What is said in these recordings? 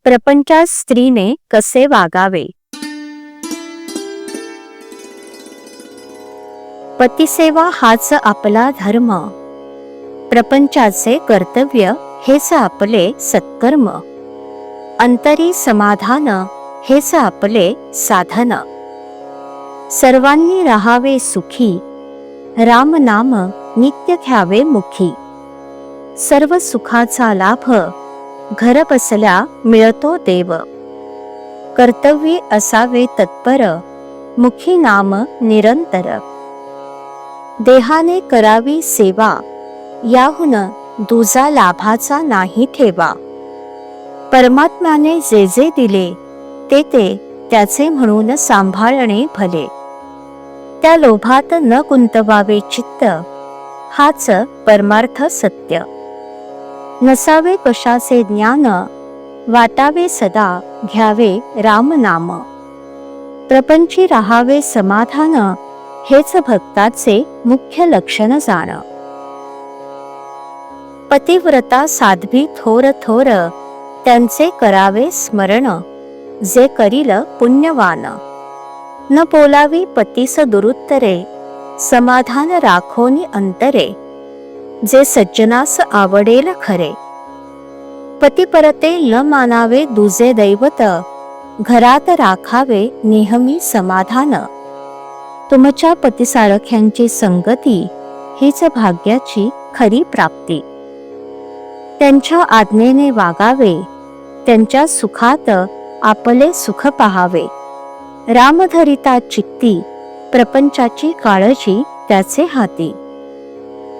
प्रपंचात स्त्रीने कसे वागावे? पतिसेवा हाच आपला धर्म, प्रपंचाचे कर्तव्य हेच आपले सत्कर्म, अंतरी समाधान हेच आपले साधन. सर्वांनी राहावे सुखी, राम नाम नित्य घ्यावे मुखी. सर्व सुखाचा लाभ घर बसल्या मिळतो देव. कर्तव्य असावे तत्पर, मुखी नाम निरंतर. देहाने करावी सेवा, याहून दुजा लाभाचा नाही ठेवा. परमात्म्याने जे जे दिले ते त्याचे म्हणून सांभाळणे भले. त्या लोभात न गुंतवावे चित्त, हाच परमार्थ सत्य. नसावे कशाचे ज्ञान, वाटावे सदा घ्यावे राम नाम. प्रपंची राहावे समाधान, हेच भक्ताचे मुख्य लक्षण जाण. पतिव्रता साध्वी थोर थोर, त्यांचे करावे स्मरण. जे करील पुण्यवान, न बोलावी पतीस दुरुत्तरे. समाधान राखोनी अंतरे, जे सज्जनास आवडेल खरे. पतिपरते न मानावे दुजे दैवत, घरात राखावे नेहमी समाधान. तुमच्या पतिसारख्यांची संगती, हीच भाग्याची खरी प्राप्ती. त्यांच्या आज्ञेने वागावे, त्यांच्या सुखात आपले सुख पाहावे. रामधरिता चित्ती, प्रपंचाची काळजी त्याचे हाती.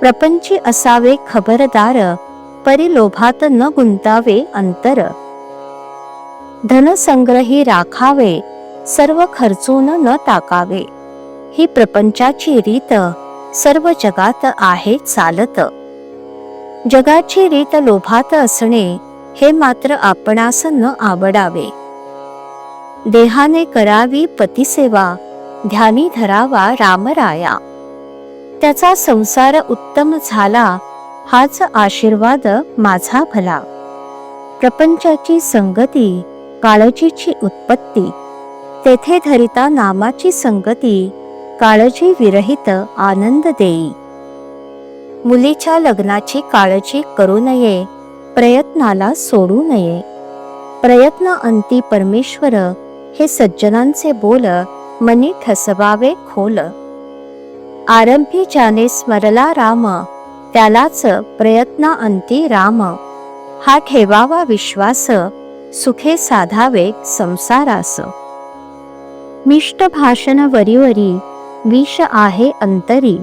प्रपंची असावे खबरदार, परी लोभात न गुंतावे अंतर. धनसंग्रही राखावे, सर्व खर्चून न टाकावे. ही प्रपंचाची रीत, सर्व जगात आहे चालत. जगाची रीत लोभात असणे, हे मात्र आपणास न आवडावे. देहाने करावी पतिसेवा, ध्यानी धरावा रामराया. त्याचा संसार उत्तम झाला, हाच आशीर्वाद माझा भला. प्रपंचाची संगती, काळजीची उत्पत्ती. तेथे धरिता नामाची संगती, काळजी विरहित आनंद देई. मुलीच्या लग्नाची काळजी करू नये, प्रयत्नाला सोडू नये. प्रयत्न अंती परमेश्वर, हे सज्जनांचे बोल. मनी ठसवावे खोल. आरंभी ज्याने स्मरला राम, त्यालाच प्रयत्ना अंती राम. हा ठेवावा विश्वास, सुखे साधावे संसारास. मिष्ट भाषण वरीवरी, विष आहे अंतरी.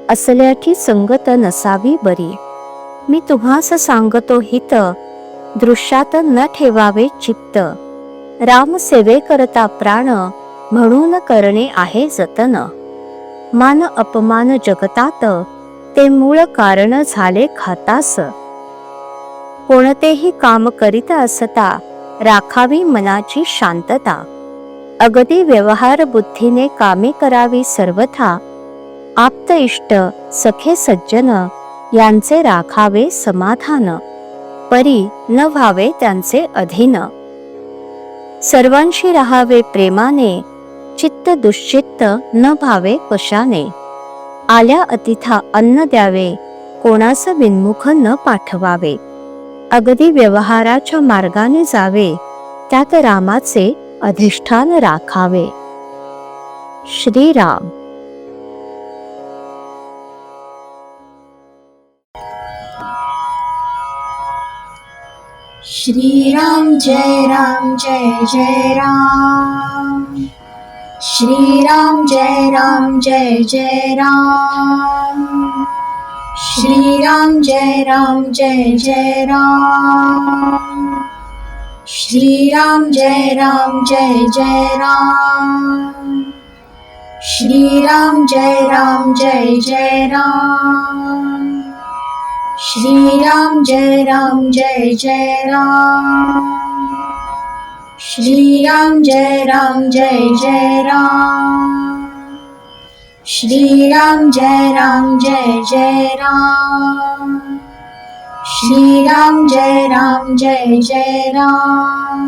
असल्याची संगत नसावी बरी. मी तुम्हास सांगतो हित, दृश्यात न ठेवावे चित्त. राम सेवे करता प्राण, म्हणून करणे आहे जतन. मान अपमान जगतात, ते मूळ कारण झाले घातास. कोणतेही काम करीत असता, राखावी मनाची शांतता. अगदी व्यवहार बुद्धीने कामे करावी सर्वथा. आप्त इष्ट सखे सज्जन, यांचे राखावे समाधान. परी न व्हावे त्यांचे अधीन. सर्वांशी राहावे प्रेमाने, चित्त दुश्चित्त न भावे कशाने. आल्या अतिथा अन्न द्यावे, कोणास विन्मुख न पाठवावे. अगदी व्यवहाराच्या मार्गाने जावे, त्यात रामाचे अधिष्ठान राखावे. श्रीराम. श्रीराम जय राम जय जय राम. श्रीराम जय राम जय जय राम. श्रीराम जय राम जय जय राम. श्रीराम जय राम जय जय राम. श्रीराम जय राम जय जय राम. श्रीराम जय राम जय जय राम. श्रीराम जय राम जय जय राम. श्रीराम जय राम जय जय राम. श्रीराम जय जय राम